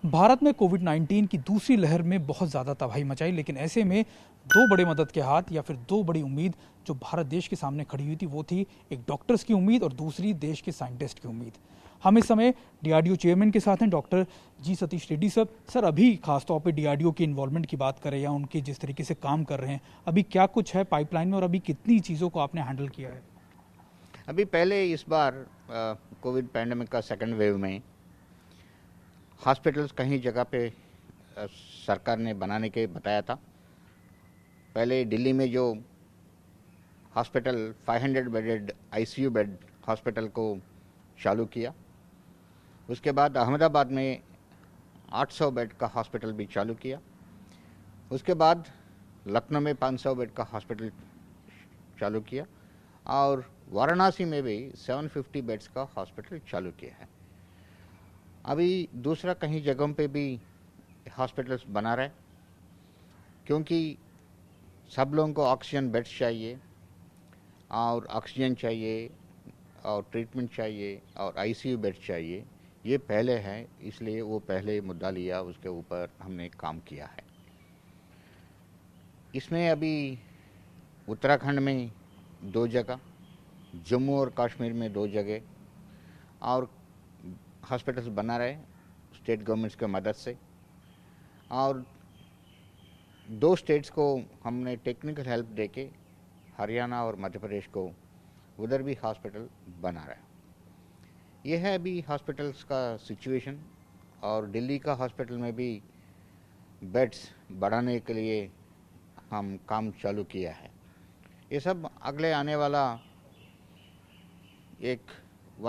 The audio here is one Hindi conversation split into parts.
भारत में कोविड-19 की दूसरी लहर में बहुत ज़्यादा तबाही मचाई, लेकिन ऐसे में दो बड़े मदद के हाथ या फिर दो बड़ी उम्मीद जो भारत देश के सामने खड़ी हुई थी, वो थी एक डॉक्टर्स की उम्मीद और दूसरी देश के साइंटिस्ट की उम्मीद। हम इस समय डीआरडीओ चेयरमैन के साथ हैं, डॉक्टर जी सतीश रेड्डी सर। सर, अभी खासतौर पे डीआरडीओ की इन्वॉल्वमेंट की बात करें या उनके जिस तरीके से काम कर रहे हैं, अभी क्या कुछ है पाइपलाइन में और अभी कितनी चीज़ों को आपने हैंडल किया है? अभी पहले इस बार कोविड पैंडेमिक का सेकंड वेव में हॉस्पिटल्स कहीं जगह पे सरकार ने बनाने के बताया था। पहले दिल्ली में जो hospital 500 bedded ICU bed hospital को चालू किया, उसके बाद अहमदाबाद में 800 बेड का हॉस्पिटल भी चालू किया, उसके बाद लखनऊ में 500 बेड का हॉस्पिटल चालू किया और वाराणसी में भी 750 बेड्स का हॉस्पिटल चालू किया है। अभी दूसरा कहीं जगहों पे भी हॉस्पिटल्स बना रहे, क्योंकि सब लोगों को ऑक्सीजन बेड्स चाहिए और ऑक्सीजन चाहिए और ट्रीटमेंट चाहिए और आईसीयू बेड्स चाहिए। ये पहले है, इसलिए वो पहले मुद्दा लिया, उसके ऊपर हमने काम किया है। इसमें अभी उत्तराखंड में 2 जगह, जम्मू और कश्मीर में 2 जगह और हॉस्पिटल्स बना रहे स्टेट गवर्नमेंट्स की मदद से, और 2 स्टेट्स को हमने टेक्निकल हेल्प देके हरियाणा और मध्य प्रदेश को उधर भी हॉस्पिटल बना रहा है। ये है अभी हॉस्पिटल्स का सिचुएशन। और दिल्ली का हॉस्पिटल में भी बेड्स बढ़ाने के लिए हम काम चालू किया है। ये सब अगले आने वाला 1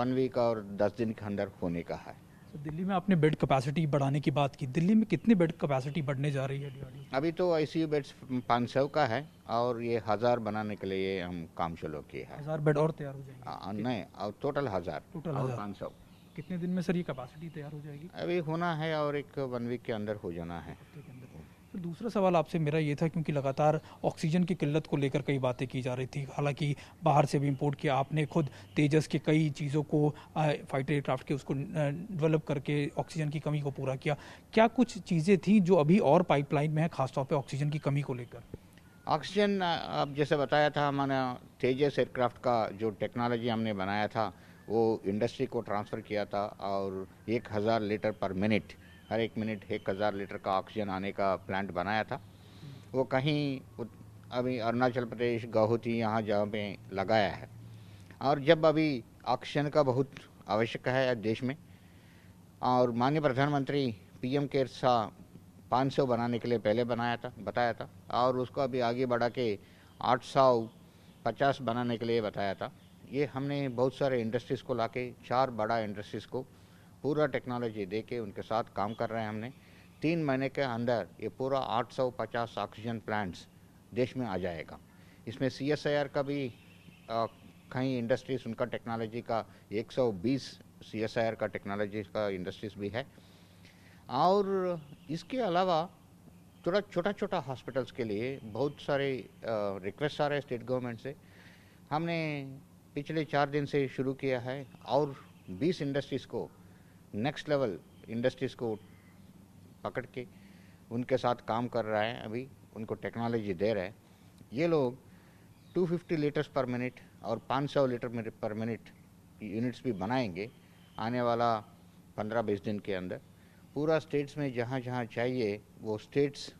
वीक और 10 दिन के अंदर होने का है। तो दिल्ली में आपने बेड कैपेसिटी बढ़ाने की बात की, दिल्ली में कितनी बेड कैपेसिटी बढ़ने जा रही है डीआरडीओ? अभी तो आईसीयू बेड्स 500 का है और ये 1000 बनाने के लिए हम काम शुरू किए हैं। 1000 बेड और तैयार हो जाएंगे? नहीं, और टोटल 1000 टोटल और 1000। 500 कितने दिन में सर ये कैपेसिटी तैयार हो जाएगी? अभी होना है और 1 वीक के अंदर हो जाना है। हफ्ते के अंदर। फिर दूसरा सवाल आपसे मेरा ये था, क्योंकि लगातार ऑक्सीजन की किल्लत को लेकर कई बातें की जा रही थी, हालांकि बाहर से भी इंपोर्ट किया आपने, खुद तेजस के कई चीज़ों को फाइटर एयरक्राफ्ट के उसको डेवलप करके ऑक्सीजन की कमी को पूरा किया। क्या कुछ चीज़ें थी जो अभी और पाइपलाइन में है, खासतौर पर ऑक्सीजन की कमी को लेकर? ऑक्सीजन, अब जैसे बताया था, हमारा तेजस एयरक्राफ्ट का जो टेक्नोलॉजी हमने बनाया था वो इंडस्ट्री को ट्रांसफ़र किया था और 1000 लीटर पर मिनट, हर 1 मिनट 1000 लीटर का ऑक्सीजन आने का प्लांट बनाया था। वो कहीं अभी अरुणाचल प्रदेश, गुवाहाटी, यहाँ जहाँ पे लगाया है। और जब अभी ऑक्सीजन का बहुत आवश्यक है देश में, और माननीय प्रधानमंत्री पीएम केयर्स 500 बनाने के लिए पहले बताया था और उसको अभी आगे बढ़ा के 850 बनाने के लिए बताया था। ये हमने बहुत सारे इंडस्ट्रीज़ को लाके 4 बड़ा इंडस्ट्रीज़ को पूरा टेक्नोलॉजी दे के उनके साथ काम कर रहे हैं हमने। 3 महीने के अंदर ये पूरा 850 ऑक्सीजन प्लांट्स देश में आ जाएगा। इसमें सीएसआईआर का भी कई इंडस्ट्रीज़, उनका टेक्नोलॉजी का 120 सीएसआईआर का टेक्नोलॉजी का इंडस्ट्रीज़ भी है। और इसके अलावा थोड़ा छोटा हॉस्पिटल्स के लिए बहुत सारे रिक्वेस्ट आ रहे हैं स्टेट गवर्नमेंट से। हमने पिछले 4 दिन से शुरू किया है और 20 इंडस्ट्रीज़ को, नेक्स्ट लेवल इंडस्ट्रीज़ को पकड़ के उनके साथ काम कर रहा है। अभी उनको टेक्नोलॉजी दे रहे हैं। ये लोग 250 लीटर्स पर मिनट और 500 लीटर पर मिनट यूनिट्स भी बनाएंगे आने वाला 15-20 दिन के अंदर। पूरा स्टेट्स में जहाँ जहाँ चाहिए वो स्टेट्स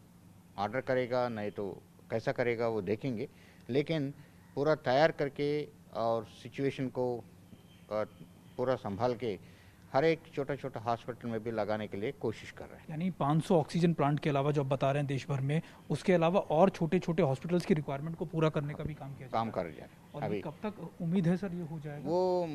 ऑर्डर करेगा, नहीं तो कैसा करेगा वो देखेंगे, लेकिन पूरा तैयार करके और सिचुएशन को पूरा संभाल के हर एक छोटा हॉस्पिटल में भी लगाने के लिए कोशिश कर रहे हैं। यानी 500 ऑक्सीजन प्लांट के अलावा जो आप बता रहे हैं देश भर में, उसके अलावा और छोटे हॉस्पिटल्स की रिक्वायरमेंट को पूरा करने का भी काम किया कर जाए। और अभी कब तक उम्मीद है सर ये हो जाएगा? वो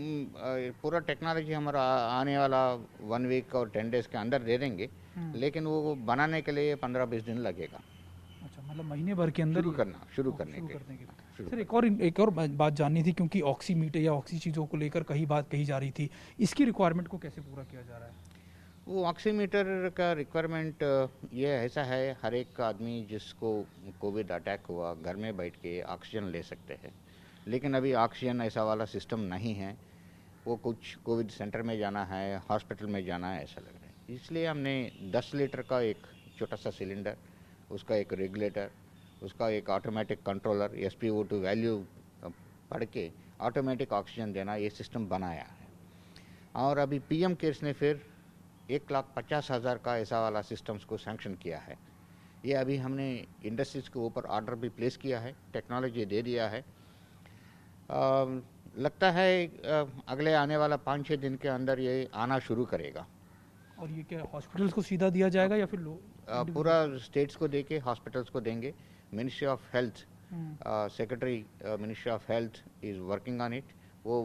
पूरा टेक्नोलॉजी हमारा आने वाला 1 वीक और 10 डेज के अंदर दे देंगे, लेकिन वो बनाने के लिए 15-20 दिन लगेगा। अच्छा, मतलब महीने भर के अंदर शुरू करने के। सर, एक और बात जाननी थी, क्योंकि ऑक्सीमीटर या ऑक्सी चीज़ों को लेकर कहीं बात कही जा रही थी, इसकी रिक्वायरमेंट को कैसे पूरा किया जा रहा है? वो ऑक्सीमीटर का रिक्वायरमेंट ये ऐसा है, हर एक आदमी जिसको कोविड अटैक हुआ घर में बैठ के ऑक्सीजन ले सकते हैं, लेकिन अभी ऑक्सीजन ऐसा वाला सिस्टम नहीं है। वो कुछ कोविड सेंटर में जाना है, हॉस्पिटल में जाना है, ऐसा लग रहा है। इसलिए हमने 10 लीटर का एक छोटा सा सिलेंडर, उसका एक रेगुलेटर, उसका एक ऑटोमेटिक कंट्रोलर, SpO2 वैल्यू पढ़ के ऑटोमेटिक ऑक्सीजन देना ये सिस्टम बनाया है। और अभी PM केयर्स ने फिर 1,50,000 का ऐसा वाला सिस्टम्स को सैंक्शन किया है। ये अभी हमने इंडस्ट्रीज़ के ऊपर ऑर्डर भी प्लेस किया है, टेक्नोलॉजी दे दिया है। लगता है अगले आने वाला 5-6 दिन के अंदर ये आना शुरू करेगा। और ये क्या हॉस्पिटल्स को सीधा दिया जाएगा या फिर पूरा स्टेट्स को देके हॉस्पिटल्स को देंगे। Ministry of health, secretary ministry of health is working on it. वो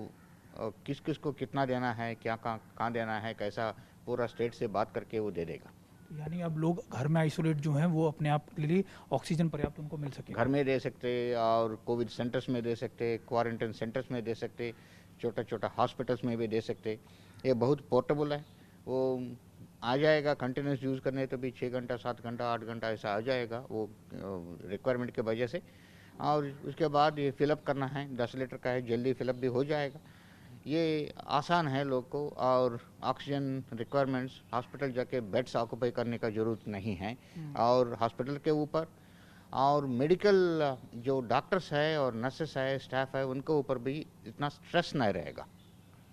किस किस को कितना देना है, क्या कहाँ देना है, कैसा, पूरा स्टेट से बात करके वो दे देगा। यानी अब लोग घर में आइसोलेट जो हैं वो अपने आप के लिए ऑक्सीजन पर्याप्त उनको मिल सके। घर में दे सकते और कोविड सेंटर्स में दे सकते, क्वारंटाइन सेंटर्स में दे सकते, छोटा छोटा हॉस्पिटल्स में भी दे सकते। ये बहुत पोर्टेबल है, वो आ जाएगा। कंटिन्यूस यूज़ करने तो भी 6 घंटा 7 घंटा 8 घंटा ऐसा आ जाएगा वो रिक्वायरमेंट के वजह से। और उसके बाद ये फिलअप करना है, 10 लीटर का है, जल्दी फिलअप भी हो जाएगा। ये आसान है लोग को। और ऑक्सीजन रिक्वायरमेंट्स हॉस्पिटल जाके बेड्स ऑक्यूपाई करने का ज़रूरत नहीं है। और हॉस्पिटल के ऊपर और मेडिकल जो डॉक्टर्स है और नर्सेस है, स्टाफ है, उनके ऊपर भी इतना स्ट्रेस नहीं रहेगा।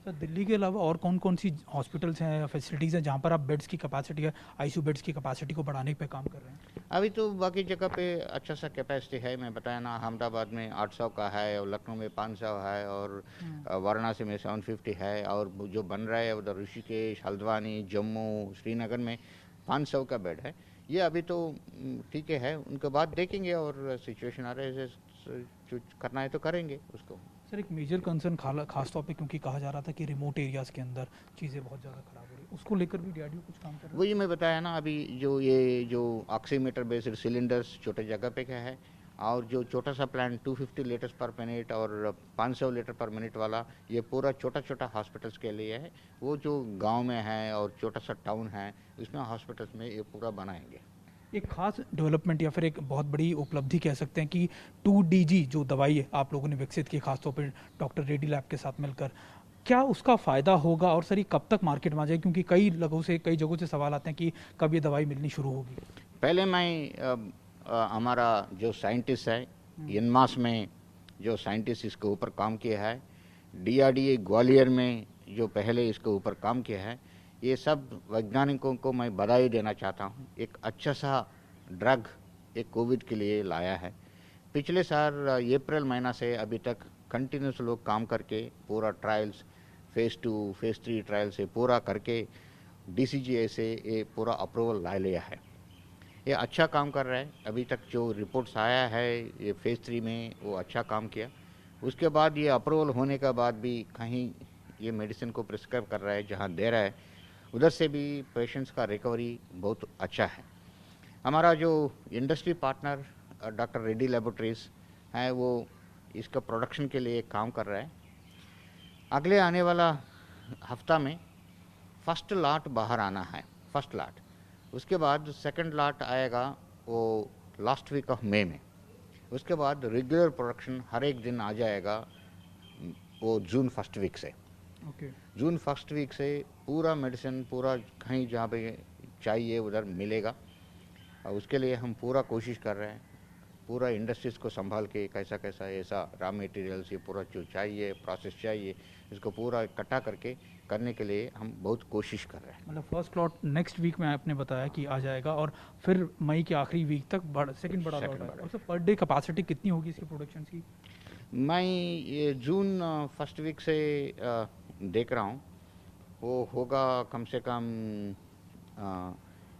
सर दिल्ली के अलावा और कौन कौन सी हॉस्पिटल्स हैं या फैसिलिटीज़ हैं जहाँ पर आप बेड्स की कैपेसिटी या ICU बेड्स की कैपेसिटी को बढ़ाने पे काम कर रहे हैं? अभी तो बाकी जगह पे अच्छा सा कैपेसिटी है। मैं बताया ना, अहमदाबाद में 800 का है और लखनऊ में 500 है और वाराणसी में 750 है। और जो बन रहा है उधर ऋषिकेश, हल्द्वानी, जम्मू, श्रीनगर में 500 का बेड है। ये अभी तो ठीक है, उनके बाद देखेंगे और सिचुएशन आ रहे है, जो करना है तो करेंगे उसको। सर एक मेजर कंसर्न खास तौर पे क्योंकि कहा जा रहा था कि रिमोट एरियाज़ के अंदर चीज़ें बहुत ज़्यादा ख़राब हो रही, उसको लेकर भी DRDO कुछ काम कर रहा है? वही मैं बताया ना, अभी जो ऑक्सीमीटर बेस्ड सिलेंडर्स छोटे जगह पे क्या है, और जो छोटा सा प्लांट 250 लीटर्स पर मिनट और 500 लीटर पर मिनट वाला, ये पूरा छोटा छोटा हॉस्पिटल्स के लिए है। वो जो गांव में है और छोटा सा टाउन है, उसमें हॉस्पिटल्स में ये पूरा बनाएंगे। एक खास डेवलपमेंट या फिर एक बहुत बड़ी उपलब्धि कह सकते हैं कि 2DG जो दवाई है आप लोगों ने विकसित की खासतौर पर डॉक्टर रेड्डी लैब के साथ मिलकर, क्या उसका फ़ायदा होगा और सर ये कब तक मार्केट में आ जाएगी? क्योंकि कई जगहों से सवाल आते हैं कि कब ये दवाई मिलनी शुरू होगी। पहले मैं हमारा जो साइंटिस्ट है इनमास में, जो साइंटिस्ट इसके ऊपर काम किया है, DRDA ग्वालियर में जो पहले इसके ऊपर काम किया है, ये सब वैज्ञानिकों को मैं बधाई देना चाहता हूँ। एक अच्छा सा ड्रग एक कोविड के लिए लाया है। पिछले साल अप्रैल महीना से अभी तक कंटिन्यूस लोग काम करके पूरा ट्रायल्स, फेज़ 2 फेज़ 3 ट्रायल से पूरा करके DCGI से ये पूरा अप्रूवल ला लिया है। ये अच्छा काम कर रहा है। अभी तक जो रिपोर्ट्स आया है ये फेज़ 3 में, वो अच्छा काम किया। उसके बाद ये अप्रूवल होने के बाद भी कहीं ये मेडिसिन को प्रिस्क्राइब कर रहा है, जहाँ दे रहा है उधर से भी पेशेंट्स का रिकवरी बहुत अच्छा है। हमारा जो industry partner doctor Reddy laboratories है, वो इसका प्रोडक्शन के लिए काम कर रहा है। अगले आने वाला हफ्ता में फर्स्ट लॉट बाहर आना है, फर्स्ट लॉट। उसके बाद सेकंड लॉट आएगा वो लास्ट वीक ऑफ मई में। उसके बाद रेगुलर प्रोडक्शन हर एक दिन आ जाएगा वो जून फर्स्ट वीक से। जून फर्स्ट वीक से पूरा मेडिसिन पूरा कहीं जहाँ पे चाहिए उधर मिलेगा। और उसके लिए हम पूरा कोशिश कर रहे हैं, पूरा इंडस्ट्रीज़ को संभाल के कैसा कैसा ऐसा रॉ मटेरियल्स ये पूरा जो चाहिए, प्रोसेस चाहिए, इसको पूरा इकट्ठा करके करने के लिए हम बहुत कोशिश कर रहे हैं। मतलब फर्स्ट लॉट नेक्स्ट वीक में आपने बताया कि आ जाएगा और फिर मई के आखिरी वीक तक सेकंड बड़ा लॉट आएगा। और सर पर डे कैपेसिटी कितनी होगी इसकी प्रोडक्शन की? मैं ये जून फर्स्ट वीक से देख रहा हूँ, वो होगा कम से कम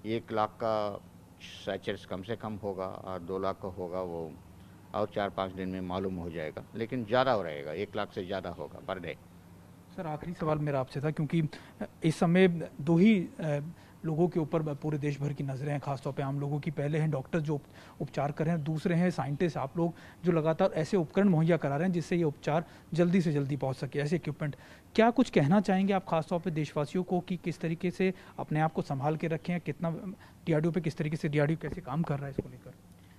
1 लाख का सैचेट्स कम से कम होगा और 2 लाख का होगा वो, और 4-5 दिन में मालूम हो जाएगा। लेकिन ज़्यादा हो रहेगा, 1 लाख से ज़्यादा होगा पर डे। सर आखिरी सवाल मेरा आपसे था, क्योंकि इस समय 2 ही लोगों के ऊपर पूरे देश भर की नज़रें हैं, खासतौर पे आम लोगों की। पहले हैं डॉक्टर जो उपचार कर रहे हैं, दूसरे हैं साइंटिस्ट, आप लोग जो लगातार ऐसे उपकरण मुहैया करा रहे हैं जिससे ये उपचार जल्दी से जल्दी पहुंच सके, ऐसे इक्विपमेंट। क्या कुछ कहना चाहेंगे आप खासतौर पे देशवासियों को कि किस तरीके से अपने आप को संभाल के रखें, कितना DRDO पे किस तरीके से DRDO कैसे काम कर रहा है इसको लेकर?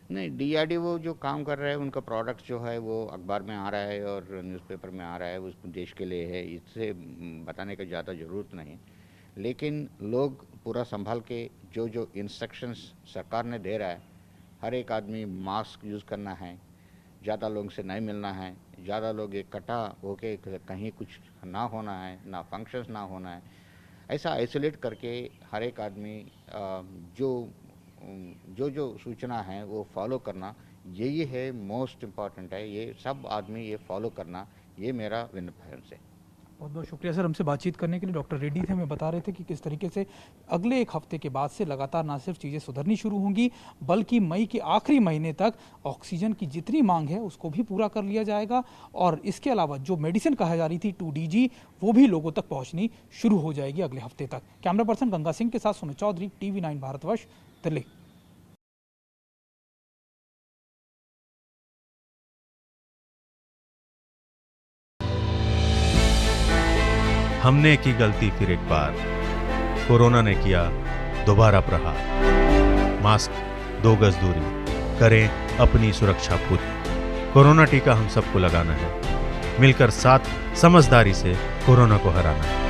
नहीं, DRDO जो काम कर रहा है, उनका प्रोडक्ट जो है वो अखबार में आ रहा है और न्यूज़पेपर में आ रहा है, उस देश के लिए है, इससे बताने का ज़्यादा ज़रूरत नहीं। लेकिन लोग पूरा संभाल के जो जो इंस्ट्रक्शंस सरकार ने दे रहा है, हर एक आदमी मास्क यूज़ करना है, ज़्यादा लोगों से नहीं मिलना है, ज़्यादा लोग इकट्ठा होके कहीं कुछ ना होना है, ना फंक्शंस ना होना है, ऐसा आइसोलेट करके हर एक आदमी जो सूचना है वो फॉलो करना, यही है मोस्ट इम्पॉर्टेंट है। ये सब आदमी ये फॉलो करना, ये मेरा विनम्र है उनसे। बहुत बहुत शुक्रिया सर, हमसे बातचीत करने के लिए। डॉक्टर रेड्डी थे, हमें बता रहे थे कि किस तरीके से अगले एक हफ्ते के बाद से लगातार ना सिर्फ चीज़ें सुधरनी शुरू होंगी, बल्कि मई के आखिरी महीने तक ऑक्सीजन की जितनी मांग है उसको भी पूरा कर लिया जाएगा, और इसके अलावा जो मेडिसिन कहा जा रही थी 2DG, वो भी लोगों तक पहुँचनी शुरू हो जाएगी अगले हफ्ते तक। कैमरा पर्सन गंगा सिंह के साथ सुमित चौधरी, TV9 भारतवर्ष, दिल्ली। हमने की गलती फिर एक बार, कोरोना ने किया दोबारा प्रहार। मास्क, 2 गज दूरी, करें अपनी सुरक्षा खुद। कोरोना टीका हम सबको लगाना है, मिलकर साथ समझदारी से कोरोना को हराना है।